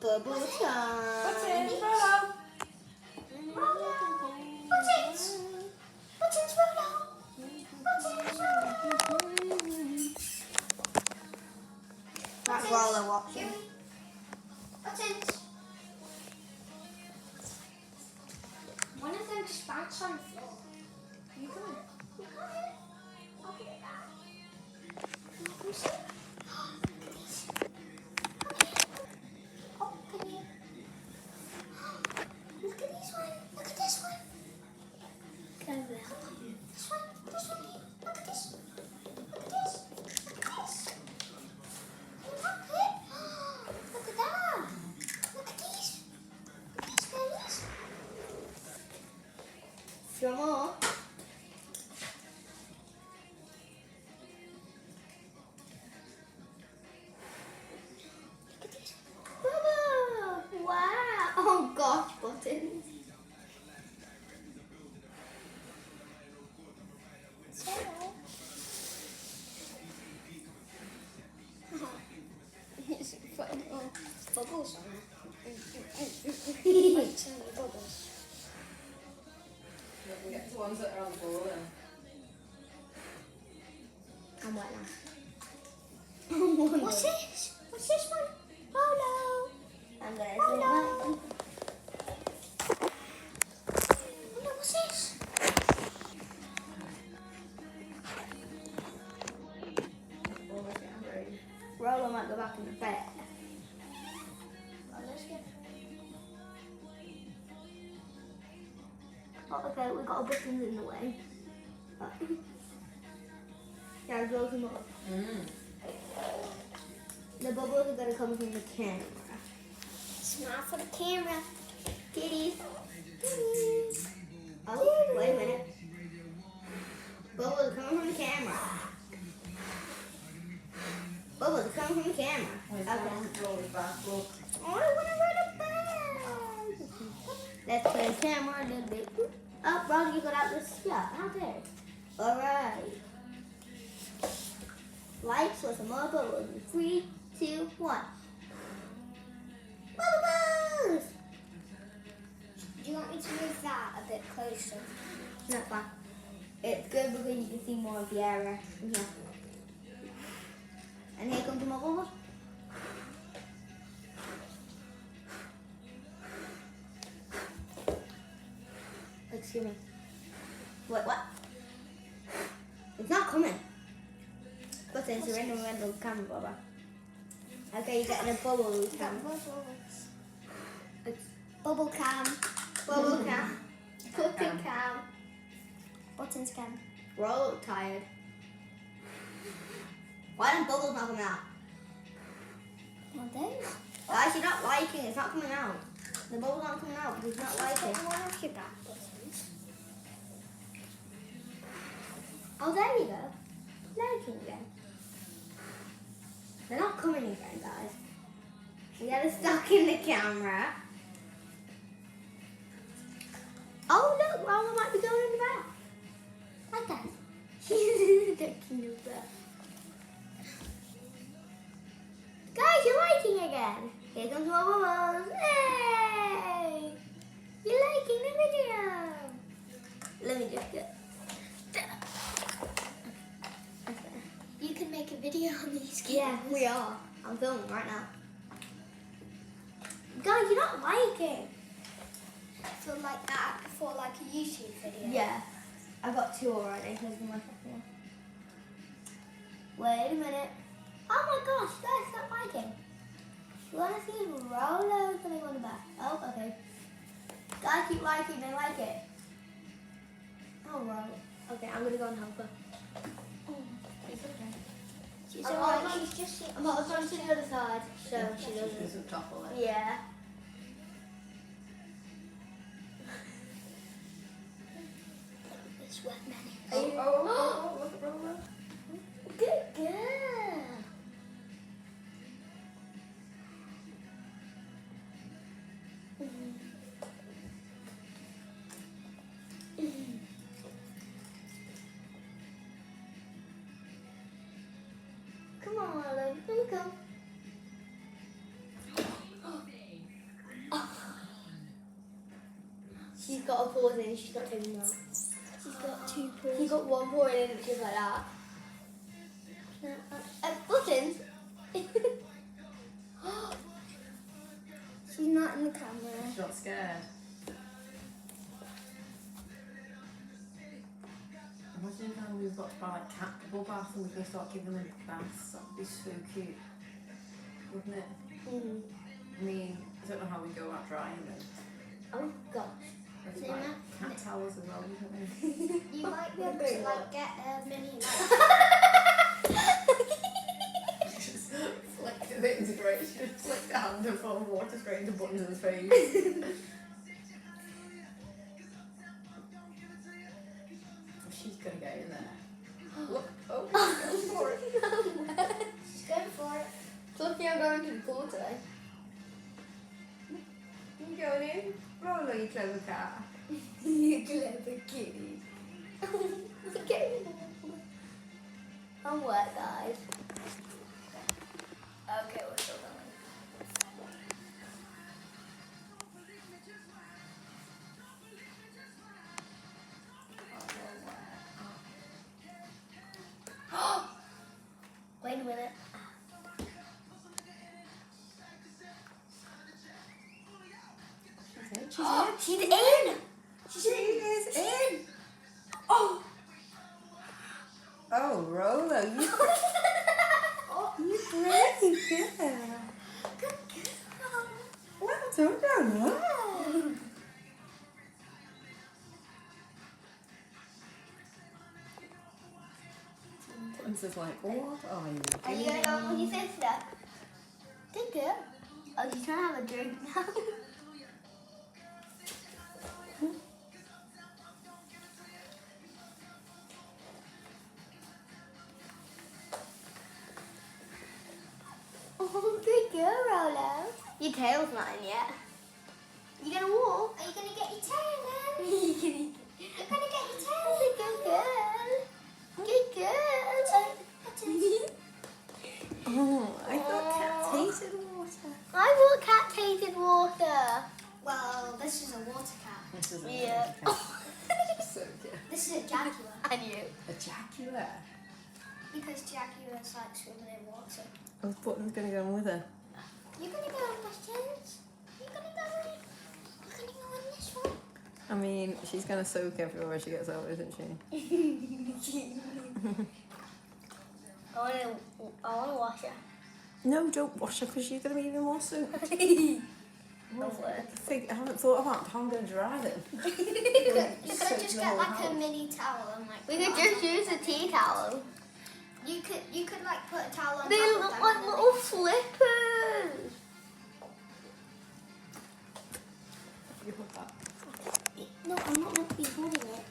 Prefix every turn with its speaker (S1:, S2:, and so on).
S1: Bubble time.
S2: Buttons, Rolo.
S3: Buttons. Buttons, Rolo. Buttons, Rolo.
S1: That's Rolo watching.
S3: Buttons. One of them just bounced on the floor. You got it. You got it. I'll get it back. Let me see. Oh, come here. Look at this one. Look at this one. Come on. This one. This one. Look at this. Look at this. Look at this. Look it. Look at that. Look at these. These babies.
S1: Some more.
S3: Look at these. Bubble.
S1: Wow. Oh gosh, Buttons.
S3: It's putting bubbles on it. Like tiny bubbles.
S2: We get the ones that are on the floor then.
S1: I'm wet now.
S3: What's this? What's this one? Rolo.
S1: I'm gonna
S3: Oh,
S1: zoom
S3: no.
S1: out.
S3: Oh no, what's this?
S2: Oh, look at Ray.
S1: Rolo might go back in the bed.
S3: Oh, let's get.
S1: Oh, okay, we got our buttons in the way. Yeah, close them up. The bubbles are gonna come from the camera.
S3: Smile for the camera.
S1: Kitties. Oh, wait a minute. Bubbles are coming from the camera. Bubbles are coming from the camera.
S2: Wait,
S1: Okay.
S2: roll it back, look.
S1: Oh, I want to run a bag. Let's play the camera a little bit. Oh, Ron, you got out the spot. How there? All right. Lights with some more bubbles. 3, 2, 1. Bubbles!
S3: Do you want me to move that a bit closer?
S1: No, it's fine. It's good because you can see more of the area. Yeah. And here comes more bubbles. Excuse me. Wait, what? It's not coming. But it's a random camera bubble. Okay, you're getting a bubble cam.
S3: Bubbles.
S1: It's
S3: Bubble cam.
S1: bubble cam. Button cam.
S3: Buttons cam.
S1: We're all tired. Why don't bubbles not coming out?
S3: Well, those.
S1: Guys, you're not liking it. It's not coming out. The bubbles aren't coming out because it's not liking.
S3: One off your back buttons.
S1: Oh, there you go. Liking again. They're not coming again, guys. We got it stuck in the camera. Oh, look. Rolo might be going in the back.
S3: Like that.
S1: She's taking the back. Guys, you're liking again. Here comes more bubbles. Hey! You're liking the video. Let me just get.
S3: You can make a video on these games.
S1: Yeah, we are. I'm filming right now. Guys, you're not liking.
S3: Feel like that for like a YouTube video.
S1: Yeah. I've got 2 already. Here's my second one. Wait a minute. Oh my gosh, guys, stop liking. You want to see if Rolo's going to go in the back? Oh, okay. Guys, keep liking. They like it. Oh, Rolo. Okay, I'm going to go and help her.
S3: Oh,
S1: It's okay.
S3: she's
S1: I'm
S3: alright.
S1: also-
S3: She's just sitting.
S1: I'm also going to the other side, so she
S2: She
S1: doesn't.
S2: doesn't topple it.
S1: Yeah.
S3: It's wet, Manny.
S2: Oh, look at Rolo.
S1: Good girl. Come on, Olive. Here we go.
S2: got a paw in, she's not taking them out.
S1: She's got 2 paws.
S2: She's got one paw in and she's like that. Buttons?
S1: She's not in the camera.
S3: She's not scared. Imagine how we've got to buy like cat bubble bath and we can start giving them baths. That would be so cute, wouldn't it?
S2: Mm.
S3: I mean, I don't know how we go about drying them.
S2: Oh gosh.
S3: There's
S1: They
S3: like
S1: might-
S3: cat towels as well, isn't there?
S1: You might be able to like get a mini
S3: Just flick the integration, flick the hand and full of water straight into Buttons' face. She's gonna get in there. Look, oh, go for it.
S1: She's going for it.
S2: Lucky I'm going to the pool today.
S3: You going in? Roll, you clever cat.
S2: You clever kitty. Okay. I'm wet, guys. Okay, we're still going.
S1: Wait a minute.
S2: She's in!
S1: She's in.
S3: She is in! Oh! Oh, Rolo, you you brave girl.
S1: Good girl.
S3: Well done, Rolo. Buttons is like, what are you
S1: Are you
S3: doing?
S1: going on with your sister? Good girl. Oh, she's trying to have a drink now. Oh, good girl, Rolo.
S2: Your tail's not in yet.
S1: You gonna walk? Are you gonna get your tail then? You're gonna get your tail. Good girl. Good girl.
S3: Oh, I thought cats hated water.
S2: I thought cat hated water.
S1: Well, this is a water cat.
S3: This is a
S2: Yeah.
S3: water cat. So cute.
S1: This is a jaguar.
S2: I knew.
S3: A jaguar.
S1: Because jaguars like swimming in water.
S3: Oh, Button's gonna go in with her.
S1: You're gonna go on questions. You're gonna go in. You're gonna go in this one.
S3: I mean, she's gonna soak everywhere she gets out, isn't she?
S2: I wanna wash her.
S3: No, don't wash her because you're gonna be even more soaked.
S2: Don't work.
S3: I haven't thought about how I'm gonna dry them.
S1: You could just get like a mini towel and like.
S2: We
S1: put
S2: could
S1: it on
S2: just
S1: top.
S2: use a tea towel.
S1: You could like put a towel on
S2: They
S1: top
S2: look
S1: of them.
S2: like
S1: and then
S2: little flippers.
S3: You put that.
S1: No, I'm not meant to be holding it.